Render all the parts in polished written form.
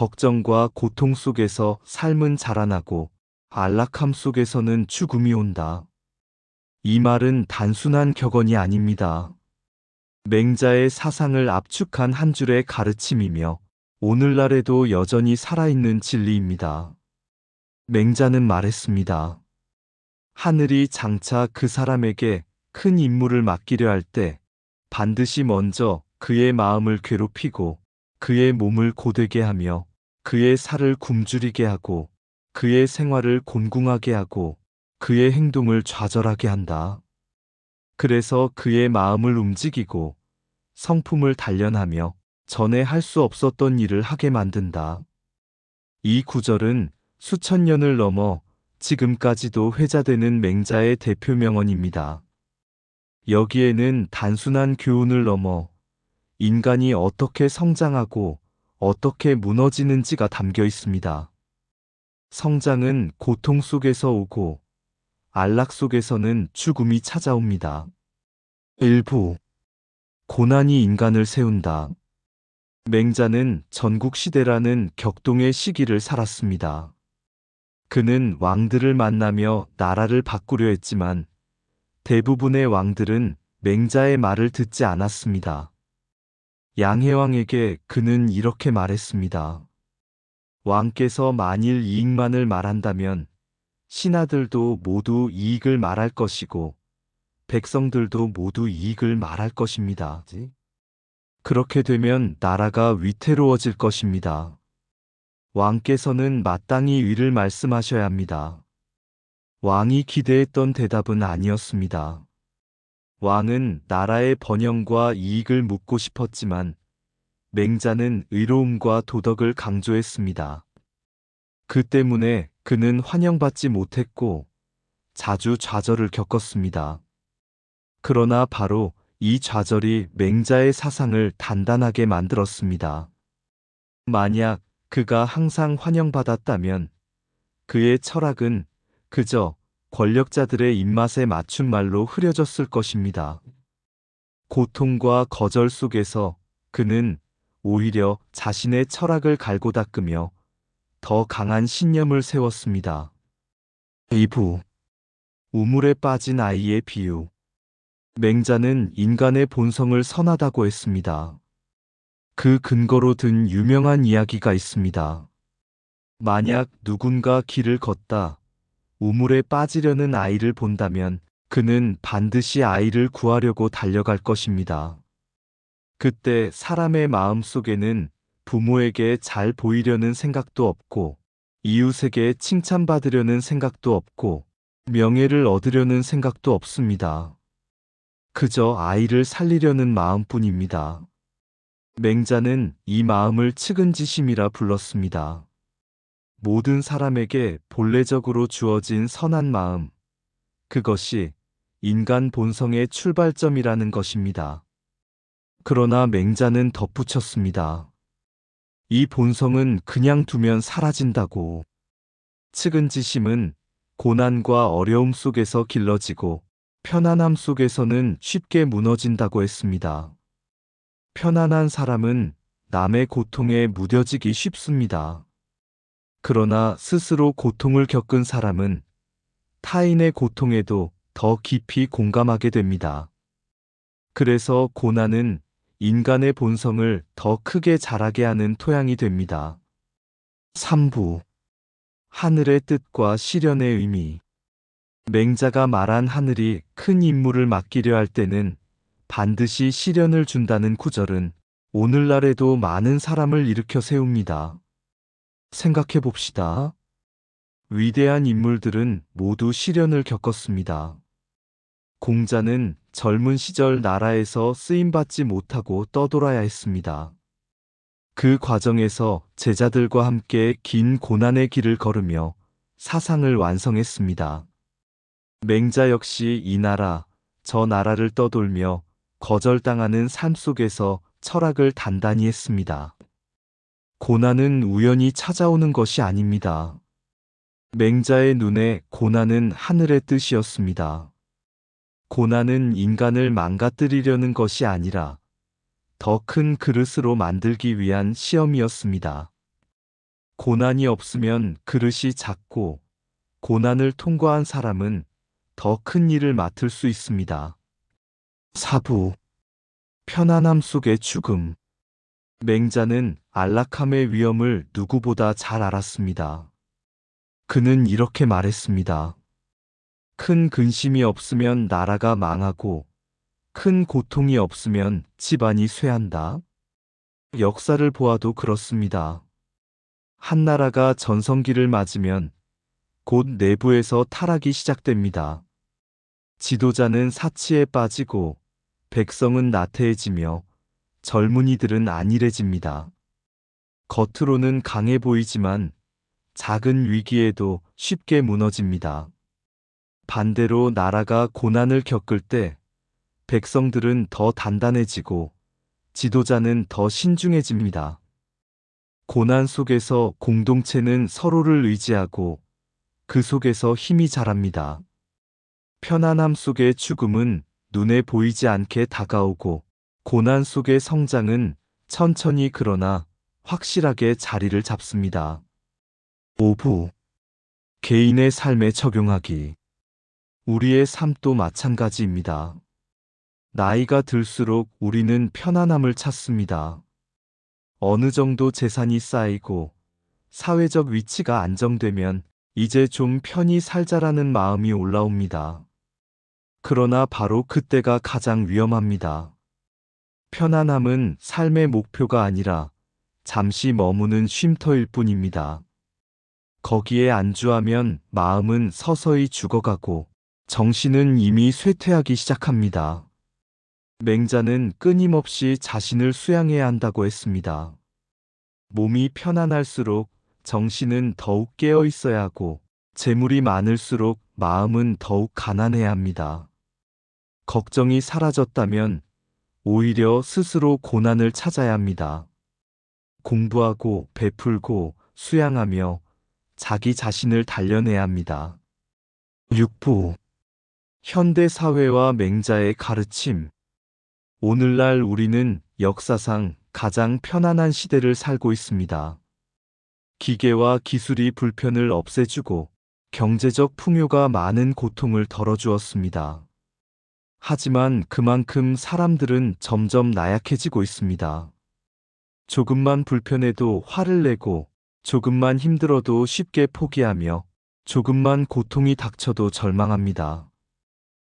걱정과 고통 속에서 삶은 자라나고 안락함 속에서는 죽음이 온다. 이 말은 단순한 격언이 아닙니다. 맹자의 사상을 압축한 한 줄의 가르침이며 오늘날에도 여전히 살아있는 진리입니다. 맹자는 말했습니다. 하늘이 장차 그 사람에게 큰 임무를 맡기려 할 때 반드시 먼저 그의 마음을 괴롭히고 그의 몸을 고되게 하며 그의 살을 굶주리게 하고 그의 생활을 곤궁하게 하고 그의 행동을 좌절하게 한다. 그래서 그의 마음을 움직이고 성품을 단련하며 전에 할 수 없었던 일을 하게 만든다. 이 구절은 수천 년을 넘어 지금까지도 회자되는 맹자의 대표 명언입니다. 여기에는 단순한 교훈을 넘어 인간이 어떻게 성장하고 어떻게 무너지는지가 담겨 있습니다. 성장은 고통 속에서 오고 안락 속에서는 죽음이 찾아옵니다. 일부 고난이 인간을 세운다. 맹자는 전국시대라는 격동의 시기를 살았습니다. 그는 왕들을 만나며 나라를 바꾸려 했지만 대부분의 왕들은 맹자의 말을 듣지 않았습니다. 양해왕에게 그는 이렇게 말했습니다. 왕께서 만일 이익만을 말한다면 신하들도 모두 이익을 말할 것이고 백성들도 모두 이익을 말할 것입니다. 그렇게 되면 나라가 위태로워질 것입니다. 왕께서는 마땅히 의를 말씀하셔야 합니다. 왕이 기대했던 대답은 아니었습니다. 왕은 나라의 번영과 이익을 묻고 싶었지만 맹자는 의로움과 도덕을 강조했습니다. 그 때문에 그는 환영받지 못했고 자주 좌절을 겪었습니다. 그러나 바로 이 좌절이 맹자의 사상을 단단하게 만들었습니다. 만약 그가 항상 환영받았다면 그의 철학은 그저 권력자들의 입맛에 맞춘 말로 흐려졌을 것입니다. 고통과 거절 속에서 그는 오히려 자신의 철학을 갈고 닦으며 더 강한 신념을 세웠습니다. 2부 우물에 빠진 아이의 비유. 맹자는 인간의 본성을 선하다고 했습니다. 그 근거로 든 유명한 이야기가 있습니다. 만약 누군가 길을 걷다 우물에 빠지려는 아이를 본다면 그는 반드시 아이를 구하려고 달려갈 것입니다. 그때 사람의 마음 속에는 부모에게 잘 보이려는 생각도 없고 이웃에게 칭찬받으려는 생각도 없고 명예를 얻으려는 생각도 없습니다. 그저 아이를 살리려는 마음뿐입니다. 맹자는 이 마음을 측은지심이라 불렀습니다. 모든 사람에게 본래적으로 주어진 선한 마음, 그것이 인간 본성의 출발점이라는 것입니다. 그러나 맹자는 덧붙였습니다. 이 본성은 그냥 두면 사라진다고. 측은지심은 고난과 어려움 속에서 길러지고 편안함 속에서는 쉽게 무너진다고 했습니다. 편안한 사람은 남의 고통에 무뎌지기 쉽습니다. 그러나 스스로 고통을 겪은 사람은 타인의 고통에도 더 깊이 공감하게 됩니다. 그래서 고난은 인간의 본성을 더 크게 자라게 하는 토양이 됩니다. 3부 하늘의 뜻과 시련의 의미. 맹자가 말한 하늘이 큰 임무를 맡기려 할 때는 반드시 시련을 준다는 구절은 오늘날에도 많은 사람을 일으켜 세웁니다. 생각해 봅시다. 위대한 인물들은 모두 시련을 겪었습니다. 공자는 젊은 시절 나라에서 쓰임받지 못하고 떠돌아야 했습니다. 그 과정에서 제자들과 함께 긴 고난의 길을 걸으며 사상을 완성했습니다. 맹자 역시 이 나라, 저 나라를 떠돌며 거절당하는 삶 속에서 철학을 단단히 했습니다. 고난은 우연히 찾아오는 것이 아닙니다. 맹자의 눈에 고난은 하늘의 뜻이었습니다. 고난은 인간을 망가뜨리려는 것이 아니라 더 큰 그릇으로 만들기 위한 시험이었습니다. 고난이 없으면 그릇이 작고, 고난을 통과한 사람은 더 큰 일을 맡을 수 있습니다. 사부. 편안함 속의 죽음. 맹자는 안락함의 위험을 누구보다 잘 알았습니다. 그는 이렇게 말했습니다. 큰 근심이 없으면 나라가 망하고, 큰 고통이 없으면 집안이 쇠한다. 역사를 보아도 그렇습니다. 한 나라가 전성기를 맞으면 곧 내부에서 타락이 시작됩니다. 지도자는 사치에 빠지고, 백성은 나태해지며, 젊은이들은 안일해집니다. 겉으로는 강해 보이지만 작은 위기에도 쉽게 무너집니다. 반대로 나라가 고난을 겪을 때 백성들은 더 단단해지고 지도자는 더 신중해집니다. 고난 속에서 공동체는 서로를 의지하고 그 속에서 힘이 자랍니다. 편안함 속의 죽음은 눈에 보이지 않게 다가오고 고난 속의 성장은 천천히 그러나 확실하게 자리를 잡습니다. 5부. 개인의 삶에 적용하기. 우리의 삶도 마찬가지입니다. 나이가 들수록 우리는 편안함을 찾습니다. 어느 정도 재산이 쌓이고 사회적 위치가 안정되면 이제 좀 편히 살자라는 마음이 올라옵니다. 그러나 바로 그때가 가장 위험합니다. 편안함은 삶의 목표가 아니라 잠시 머무는 쉼터일 뿐입니다. 거기에 안주하면 마음은 서서히 죽어가고 정신은 이미 쇠퇴하기 시작합니다. 맹자는 끊임없이 자신을 수양해야 한다고 했습니다. 몸이 편안할수록 정신은 더욱 깨어 있어야 하고 재물이 많을수록 마음은 더욱 가난해야 합니다. 걱정이 사라졌다면 오히려 스스로 고난을 찾아야 합니다. 공부하고 베풀고 수양하며 자기 자신을 단련해야 합니다. 6부. 현대 사회와 맹자의 가르침. 오늘날 우리는 역사상 가장 편안한 시대를 살고 있습니다. 기계와 기술이 불편을 없애주고 경제적 풍요가 많은 고통을 덜어주었습니다. 하지만 그만큼 사람들은 점점 나약해지고 있습니다. 조금만 불편해도 화를 내고 조금만 힘들어도 쉽게 포기하며 조금만 고통이 닥쳐도 절망합니다.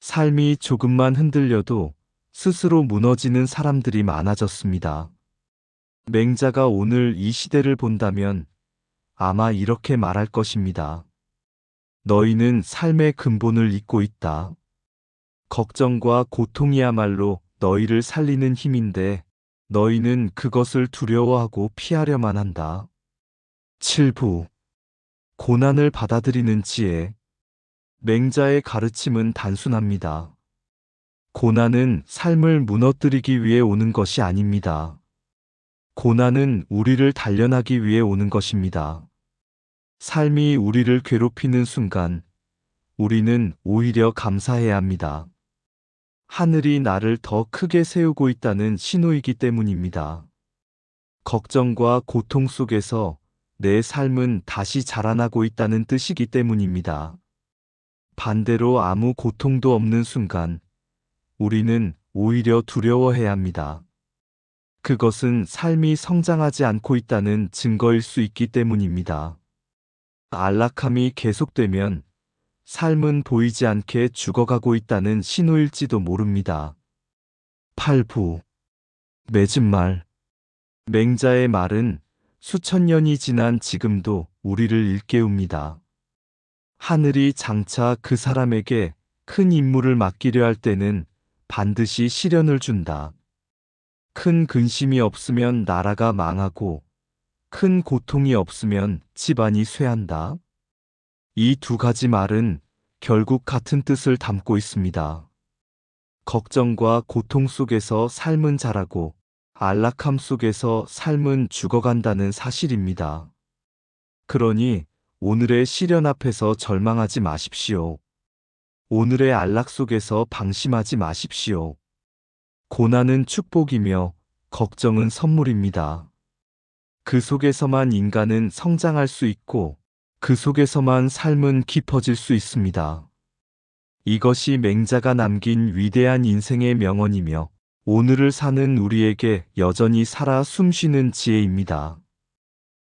삶이 조금만 흔들려도 스스로 무너지는 사람들이 많아졌습니다. 맹자가 오늘 이 시대를 본다면 아마 이렇게 말할 것입니다. 너희는 삶의 근본을 잊고 있다. 걱정과 고통이야말로 너희를 살리는 힘인데 너희는 그것을 두려워하고 피하려만 한다. 7부. 고난을 받아들이는 지혜. 맹자의 가르침은 단순합니다. 고난은 삶을 무너뜨리기 위해 오는 것이 아닙니다. 고난은 우리를 단련하기 위해 오는 것입니다. 삶이 우리를 괴롭히는 순간 우리는 오히려 감사해야 합니다. 하늘이 나를 더 크게 세우고 있다는 신호이기 때문입니다. 걱정과 고통 속에서 내 삶은 다시 자라나고 있다는 뜻이기 때문입니다. 반대로 아무 고통도 없는 순간 우리는 오히려 두려워해야 합니다. 그것은 삶이 성장하지 않고 있다는 증거일 수 있기 때문입니다. 안락함이 계속되면 삶은 보이지 않게 죽어가고 있다는 신호일지도 모릅니다. 8부. 맺은 말. 맹자의 말은 수천 년이 지난 지금도 우리를 일깨웁니다. 하늘이 장차 그 사람에게 큰 임무를 맡기려 할 때는 반드시 시련을 준다. 큰 근심이 없으면 나라가 망하고 큰 고통이 없으면 집안이 쇠한다. 이 두 가지 말은 결국 같은 뜻을 담고 있습니다. 걱정과 고통 속에서 삶은 자라고 안락함 속에서 삶은 죽어간다는 사실입니다. 그러니 오늘의 시련 앞에서 절망하지 마십시오. 오늘의 안락 속에서 방심하지 마십시오. 고난은 축복이며 걱정은 선물입니다. 그 속에서만 인간은 성장할 수 있고 그 속에서만 삶은 깊어질 수 있습니다. 이것이 맹자가 남긴 위대한 인생의 명언이며 오늘을 사는 우리에게 여전히 살아 숨쉬는 지혜입니다.